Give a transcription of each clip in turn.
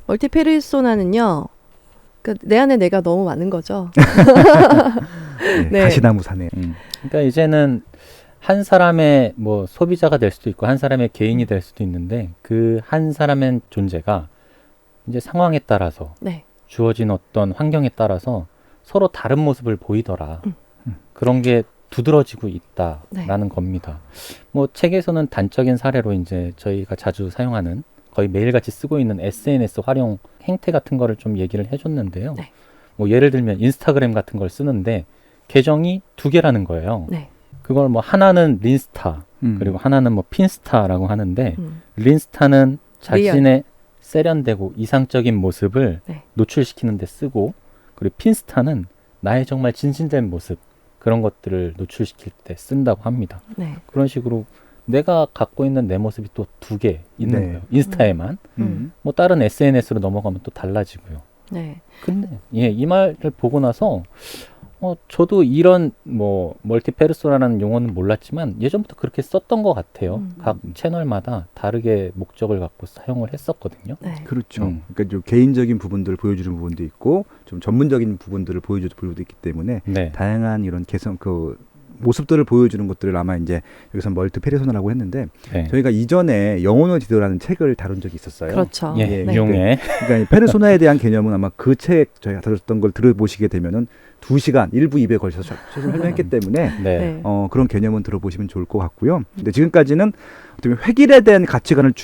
멀티페르소나는요. 그러니까 내 안에 내가 너무 많은 거죠. 네. 가시나무 사네. 그러니까 이제는 한 사람의 뭐 소비자가 될 수도 있고 한 사람의 개인이 될 수도 있는데 그 한 사람의 존재가 이제 상황에 따라서 네. 주어진 어떤 환경에 따라서 서로 다른 모습을 보이더라. 그런 게 두드러지고 있다라는 겁니다. 뭐 책에서는 단적인 사례로 이제 저희가 자주 사용하는 거의 매일같이 쓰고 있는 SNS 활용 행태 같은 거를 좀 얘기를 해줬는데요. 네. 뭐 예를 들면 인스타그램 같은 걸 쓰는데 계정이 2개라는 거예요. 네. 그걸 뭐 하나는 린스타 그리고 하나는 뭐 핀스타라고 하는데 린스타는 자신의 세련되고 이상적인 모습을 네. 노출시키는 데 쓰고 그리고 핀스타는 나의 정말 진실된 모습 그런 것들을 노출시킬 때 쓴다고 합니다. 네. 그런 식으로 내가 갖고 있는 내 모습이 또 2개 있는 거예요. 인스타에만. 뭐 다른 SNS로 넘어가면 또 달라지고요. 네. 근데 이 말을 보고 나서 저도 이런 뭐 멀티페르소나라는 용어는 몰랐지만 예전부터 그렇게 썼던 것 같아요. 각 채널마다 다르게 목적을 갖고 사용을 했었거든요. 네. 그렇죠. 그러니까 좀 개인적인 부분들을 보여주는 부분도 있고 좀 전문적인 부분들을 보여주는 부분도 있기 때문에 다양한 이런 개성 모습들을 보여주는 것들을 아마 이제 여기서 멀티페르소나라고 했는데 저희가 이전에 영혼의 지도라는 책을 다룬 적이 있었어요. 그렇죠. 유용해. 그러니까 페르소나에 대한 개념은 아마 그 책 저희가 다뤘던 걸 들어보시게 되면은 2시간 1부 2부에 걸쳐서 설명했기 때문에 그런 개념은 들어보시면 좋을 것 같고요. 근데 지금까지는 어떻게 획일에 대한 가치관을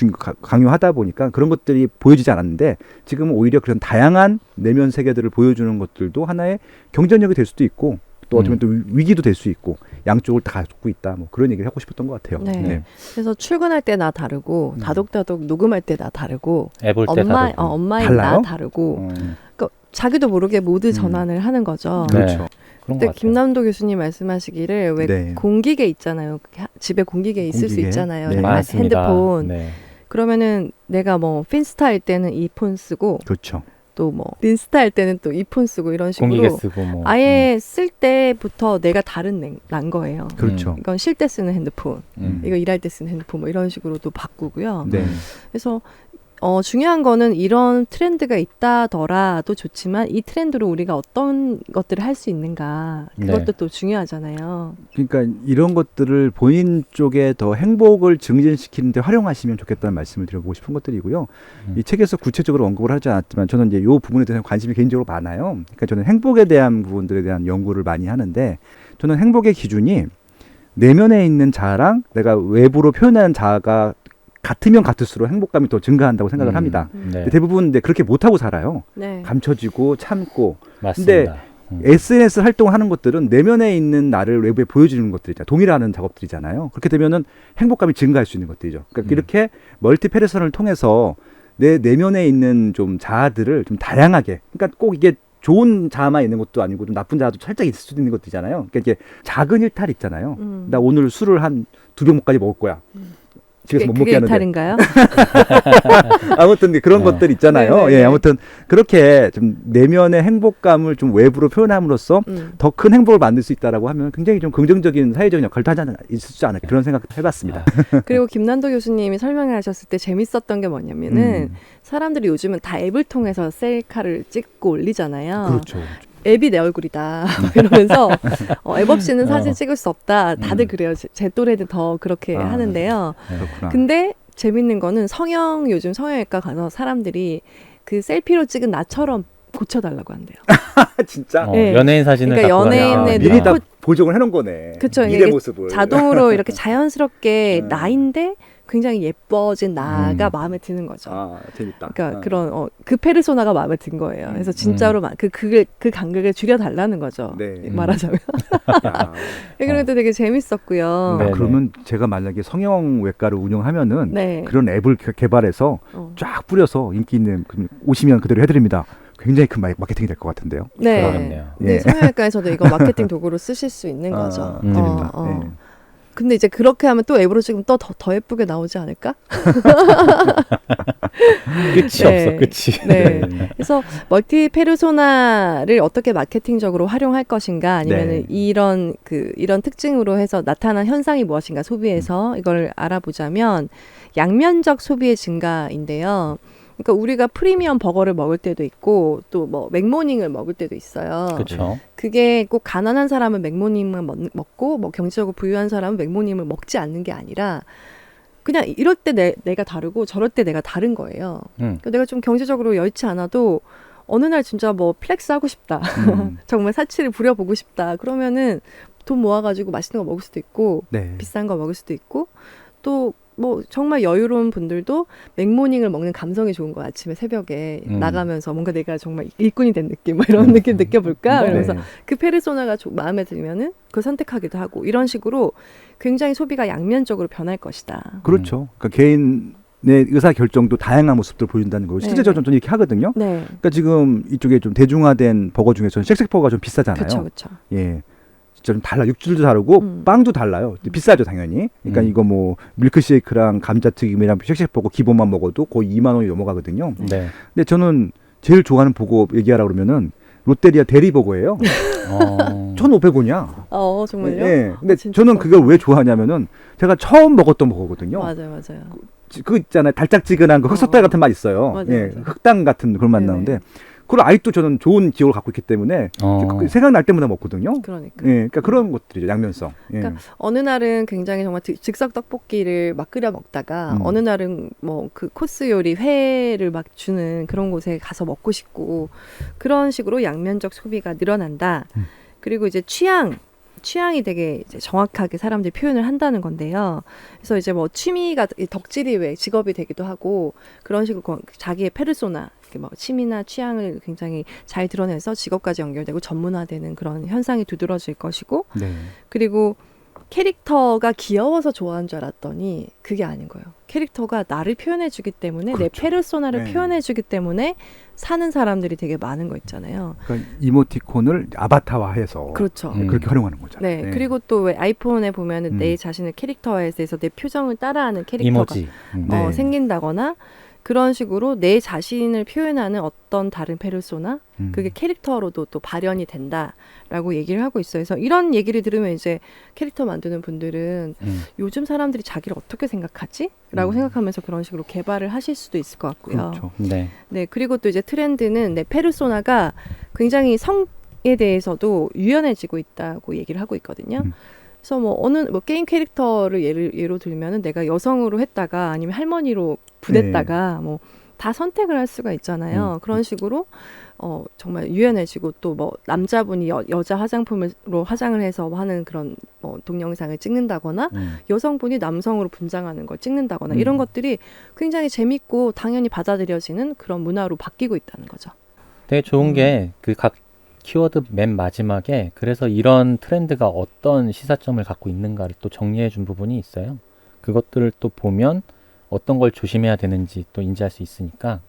강요하다 보니까 그런 것들이 보여지지 않았는데 지금은 오히려 그런 다양한 내면 세계들을 보여주는 것들도 하나의 경쟁력이 될 수도 있고 또 어떻게 보면 또 위기도 될 수 있고 양쪽을 다 갖고 있다. 뭐 그런 얘기를 하고 싶었던 것 같아요. 네. 그래서 출근할 때 나 다르고 다독다독 녹음할 때 나 다르고 앱올 때 다르고 엄마인 나 다르고 그러니까 자기도 모르게 모드 전환을 하는 거죠. 그렇죠. 근데 김남도 교수님 말씀하시기를 왜 공기계 있잖아요. 집에 공기계 있을 수 있잖아요. 핸드폰. 그러면은 내가 뭐 핀스타일 때는 이 폰 쓰고 그렇죠. 또 뭐 린스타 할 때는 또 이 폰 쓰고 이런 식으로 공기계 쓰고 뭐. 아예 쓸 때부터 내가 난 거예요. 그렇죠. 이건 쉴 때 쓰는 핸드폰, 이거 일할 때 쓰는 핸드폰 뭐 이런 식으로도 바꾸고요. 그래서 중요한 거는 이런 트렌드가 있다더라도 좋지만 이 트렌드로 우리가 어떤 것들을 할 수 있는가 그것도 또 중요하잖아요. 그러니까 이런 것들을 본인 쪽에 더 행복을 증진시키는 데 활용하시면 좋겠다는 말씀을 드려보고 싶은 것들이고요. 이 책에서 구체적으로 언급을 하지 않았지만 저는 이제 이 부분에 대해서 관심이 개인적으로 많아요. 그러니까 저는 행복에 대한 부분들에 대한 연구를 많이 하는데 저는 행복의 기준이 내면에 있는 자아랑 내가 외부로 표현하는 자아가 같으면 같을수록 행복감이 더 증가한다고 생각을 합니다. 대부분 그렇게 못하고 살아요. 감춰지고 참고. 맞습니다. 근데 SNS 활동을 하는 것들은 내면에 있는 나를 외부에 보여주는 것들이잖아요. 동일하는 작업들이잖아요. 그렇게 되면은 행복감이 증가할 수 있는 것들이죠. 그러니까 이렇게 멀티페르소나를 통해서 내 내면에 있는 좀 자아들을 좀 다양하게, 그러니까 꼭 이게 좋은 자아만 있는 것도 아니고 좀 나쁜 자아도 살짝 있을 수도 있는 것도 있잖아요. 그러니까 이게 작은 일탈 있잖아요. 나 오늘 술을 한 2병까지 먹을 거야. 집에서 못 먹게 하는데. 일탈인가요? 아무튼 그런 것들 있잖아요. 아무튼 그렇게 좀 내면의 행복감을 좀 외부로 표현함으로써 더 큰 행복을 만들 수 있다라고 하면 굉장히 좀 긍정적인 사회적인 역할도 있지 않을까 그런 생각도 해봤습니다. 그리고 김남도 교수님이 설명을 하셨을 때 재밌었던 게 뭐냐면은 사람들이 요즘은 다 앱을 통해서 셀카를 찍고 올리잖아요. 그렇죠. 앱이 내 얼굴이다 이러면서 앱 없이는 사진 찍을 수 없다. 다들 그래요. 제 또래는 더 그렇게 하는데요. 그렇구나. 근데 재밌는 거는 요즘 성형외과 가서 사람들이 그 셀피로 찍은 나처럼 고쳐달라고 한대요. 진짜? 연예인 사진을 그러니까 연예인의 미리 다 보정을 해놓은 거네. 그렇죠. 미래 모습을 자동으로 이렇게 자연스럽게 나인데 굉장히 예뻐진 나가 마음에 드는 거죠. 재밌다. 그러니까 그런 그 페르소나가 마음에 든 거예요. 그래서 진짜로 그 간극을 줄여달라는 거죠. 말하자면. 그런 것도 되게 재밌었고요. 그러면 제가 만약에 성형외과를 운영하면은 그런 앱을 개발해서 쫙 뿌려서 인기 있는 오시면 그대로 해드립니다. 굉장히 큰 마케팅이 될 것 같은데요. 네. 성형외과에서도 이거 마케팅 도구로 쓰실 수 있는 거죠. 됩니다. 근데 이제 그렇게 하면 또 앱으로 찍으면 또 더 예쁘게 나오지 않을까? 끝이 없어, 끝이. 그래서 멀티페르소나를 어떻게 마케팅적으로 활용할 것인가, 아니면 이런 특징으로 해서 나타난 현상이 무엇인가 소비에서 이걸 알아보자면 양면적 소비의 증가인데요. 그러니까 우리가 프리미엄 버거를 먹을 때도 있고 또 뭐 맥모닝을 먹을 때도 있어요. 그렇죠. 그게 꼭 가난한 사람은 맥모닝만 먹고 뭐 경제적으로 부유한 사람은 맥모닝을 먹지 않는 게 아니라 그냥 이럴 때 내가 다르고 저럴 때 내가 다른 거예요. 그러니까 내가 좀 경제적으로 여의치 않아도 어느 날 진짜 뭐 플렉스 하고 싶다. 정말 사치를 부려보고 싶다. 그러면은 돈 모아가지고 맛있는 거 먹을 수도 있고 네. 비싼 거 먹을 수도 있고 또 뭐 정말 여유로운 분들도 맥모닝을 먹는 감성이 좋은 거야. 아침에 새벽에 나가면서 뭔가 내가 정말 일꾼이 된 느낌 뭐 이런 느낌 느껴볼까? 그러면서 네. 그 페르소나가 마음에 들면은 그걸 선택하기도 하고 이런 식으로 굉장히 소비가 양면적으로 변할 것이다. 그렇죠. 그러니까 개인의 의사 결정도 다양한 모습들을 보여준다는 거고 실제적으로 저는 이렇게 하거든요. 네. 그러니까 지금 이쪽에 좀 대중화된 버거 중에서는 쉑쉑버거가 좀 비싸잖아요. 그렇죠. 예. 진짜 좀 달라. 육질도 다르고 빵도 달라요. 비싸죠, 당연히. 그러니까 이거 뭐 밀크쉐이크랑 감자튀김이랑 쉑쉑버거 기본만 먹어도 거의 2만 원이 넘어가거든요. 네. 근데 저는 제일 좋아하는 버거 얘기하라 그러면은 롯데리아 대리버거예요. 1,500원이야. 정말요? 예. 근데 저는 그걸 왜 좋아하냐면은 제가 처음 먹었던 버거거든요. 맞아요. 그 있잖아요. 달짝지근한 그 흑석달 같은 맛 있어요. 맞아요. 흑당 같은 그런 맛 나는데 그걸 아직도 저는 좋은 기억을 갖고 있기 때문에 생각날 때마다 먹거든요. 그러니까. 예, 그러니까 그런 것들이죠. 양면성. 예. 그러니까 어느 날은 굉장히 정말 즉석 떡볶이를 막 끓여 먹다가 어느 날은 뭐 그 코스 요리 회를 막 주는 그런 곳에 가서 먹고 싶고 그런 식으로 양면적 소비가 늘어난다. 그리고 이제 취향이 되게 이제 정확하게 사람들이 표현을 한다는 건데요. 그래서 이제 뭐 취미가 덕질이 왜 직업이 되기도 하고 그런 식으로 자기의 페르소나, 뭐 취미나 취향을 굉장히 잘 드러내서 직업까지 연결되고 전문화되는 그런 현상이 두드러질 것이고 네. 그리고 캐릭터가 귀여워서 좋아하는 줄 알았더니 그게 아닌 거예요. 캐릭터가 나를 표현해주기 때문에 그렇죠. 내 페르소나를 네. 표현해주기 때문에 사는 사람들이 되게 많은 거 있잖아요. 그러니까 이모티콘을 아바타화해서 그렇죠. 그렇게 활용하는 거잖아요. 네, 그리고 또 왜 아이폰에 보면은 내 자신을 캐릭터화해서 내 표정을 따라하는 캐릭터가 이모지. 생긴다거나 그런 식으로 내 자신을 표현하는 어떤 다른 페르소나 그게 캐릭터로도 또 발현이 된다라고 얘기를 하고 있어요. 그래서 이런 얘기를 들으면 이제 캐릭터 만드는 분들은 요즘 사람들이 자기를 어떻게 생각하지? 라고 생각하면서 그런 식으로 개발을 하실 수도 있을 것 같고요. 그렇죠. 네. 네, 그리고 또 이제 트렌드는 내 페르소나가 굉장히 성에 대해서도 유연해지고 있다고 얘기를 하고 있거든요. 그래서 뭐 게임 캐릭터를 예로 들면은 내가 여성으로 했다가 아니면 할머니로 부냈다가 뭐 다 선택을 할 수가 있잖아요. 그런 식으로 정말 유연해지고 또 뭐 남자분이 여자 화장품으로 화장을 해서 하는 그런 뭐 동영상을 찍는다거나 여성분이 남성으로 분장하는 걸 찍는다거나 이런 것들이 굉장히 재밌고 당연히 받아들여지는 그런 문화로 바뀌고 있다는 거죠. 되게 좋은 게 그 각 키워드 맨 마지막에 그래서 이런 트렌드가 어떤 시사점을 갖고 있는가를 또 정리해 준 부분이 있어요. 그것들을 또 보면 어떤 걸 조심해야 되는지 또 인지할 수 있으니까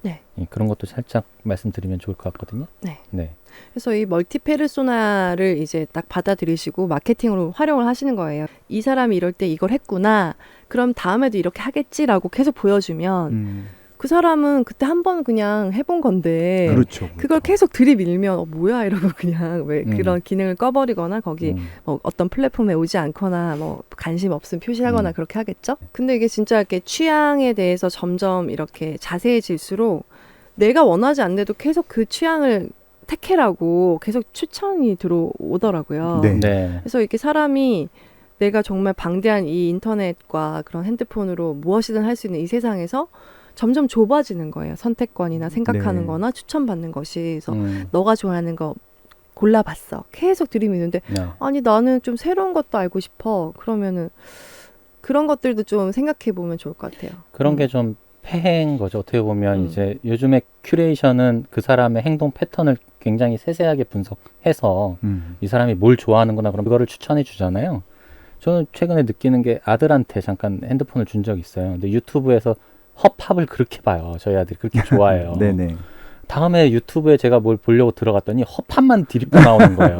그런 것도 살짝 말씀드리면 좋을 것 같거든요. 네. 그래서 이 멀티 페르소나를 이제 딱 받아들이시고 마케팅으로 활용을 하시는 거예요. 이 사람이 이럴 때 이걸 했구나. 그럼 다음에도 이렇게 하겠지라고 계속 보여주면 그 사람은 그때 한 번 그냥 해본 건데 그렇죠. 그걸 계속 들이밀면 뭐야 이러고 그냥 왜 그런 기능을 꺼버리거나 거기 뭐 어떤 플랫폼에 오지 않거나 뭐 관심 없음 표시하거나 그렇게 하겠죠. 근데 이게 진짜 이렇게 취향에 대해서 점점 이렇게 자세해질수록 내가 원하지 않는데도 계속 그 취향을 택해라고 계속 추천이 들어오더라고요. 네. 그래서 이렇게 사람이 내가 정말 방대한 이 인터넷과 그런 핸드폰으로 무엇이든 할 수 있는 이 세상에서 점점 좁아지는 거예요. 선택권이나 생각하는 거나 추천받는 것이. 그래서 너가 좋아하는 거 골라봤어. 계속 들이미는데 아니 나는 좀 새로운 것도 알고 싶어. 그러면은 그런 것들도 좀 생각해 보면 좋을 것 같아요. 그런 게 좀 폐해인 거죠. 어떻게 보면 이제 요즘에 큐레이션은 그 사람의 행동 패턴을 굉장히 세세하게 분석해서 이 사람이 뭘 좋아하는구나 그럼 그거를 추천해 주잖아요. 저는 최근에 느끼는 게 아들한테 잠깐 핸드폰을 준 적이 있어요. 근데 유튜브에서 힙합을 그렇게 봐요. 저희 아들이 그렇게 좋아해요. 네네. 다음에 유튜브에 제가 뭘 보려고 들어갔더니 힙합만 디립고 나오는 거예요.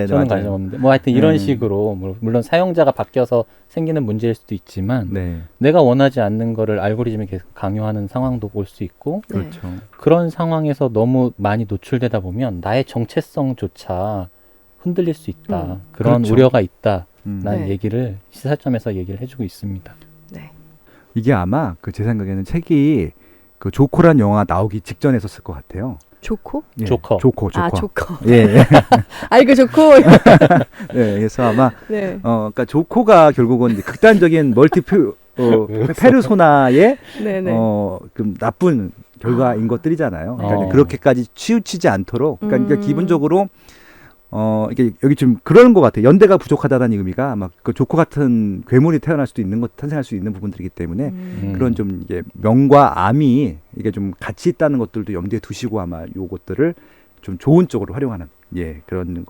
저는 관심 없는데. 뭐 하여튼 이런 식으로 물론 사용자가 바뀌어서 생기는 문제일 수도 있지만 내가 원하지 않는 거를 알고리즘이 계속 강요하는 상황도 올 수 있고 그렇죠. 그런 상황에서 너무 많이 노출되다 보면 나의 정체성조차 흔들릴 수 있다. 그런 그렇죠. 우려가 있다라는 얘기를 시사점에서 얘기를 해주고 있습니다. 네. 이게 아마 제 생각에는 책이 그 조코란 영화 나오기 직전에 썼을 것 같아요. 조코? 예, 조커. 조코. 아, 조커. 예. 아이고, 조코. 네, 그래서 아마 네. 그러니까 조코가 결국은 이제 극단적인 페르소나의 네네. 그 나쁜 결과인 것들이잖아요. 그러니까 어. 그렇게까지 치우치지 않도록. 그러니까 기본적으로 이게 여기 좀 그런 것 같아요. 연대가 부족하다는 의미가 아마 그 조코 같은 괴물이 태어날 수도 있는 것, 탄생할 수 있는 부분들이기 때문에 그런 좀 이게 명과 암이 이게 좀 같이 있다는 것들도 염두에 두시고 아마 요것들을 좀 좋은 쪽으로 활용하는 그런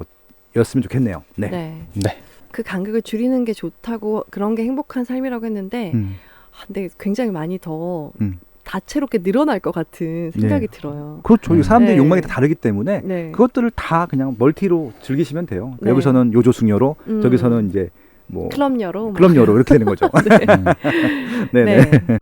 것이었으면 좋겠네요. 네. 네. 네. 그 간극을 줄이는 게 좋다고 그런 게 행복한 삶이라고 했는데 근데 굉장히 많이 더 다채롭게 늘어날 것 같은 생각이 들어요. 그렇죠. 이 사람들의 네. 욕망이 다 다르기 때문에 네. 그것들을 다 그냥 멀티로 즐기시면 돼요. 네. 여기서는 요조숙녀로 저기서는 이제 뭐 클럽녀로 클럽녀로 이렇게 되는 거죠. 네. 네네. 네.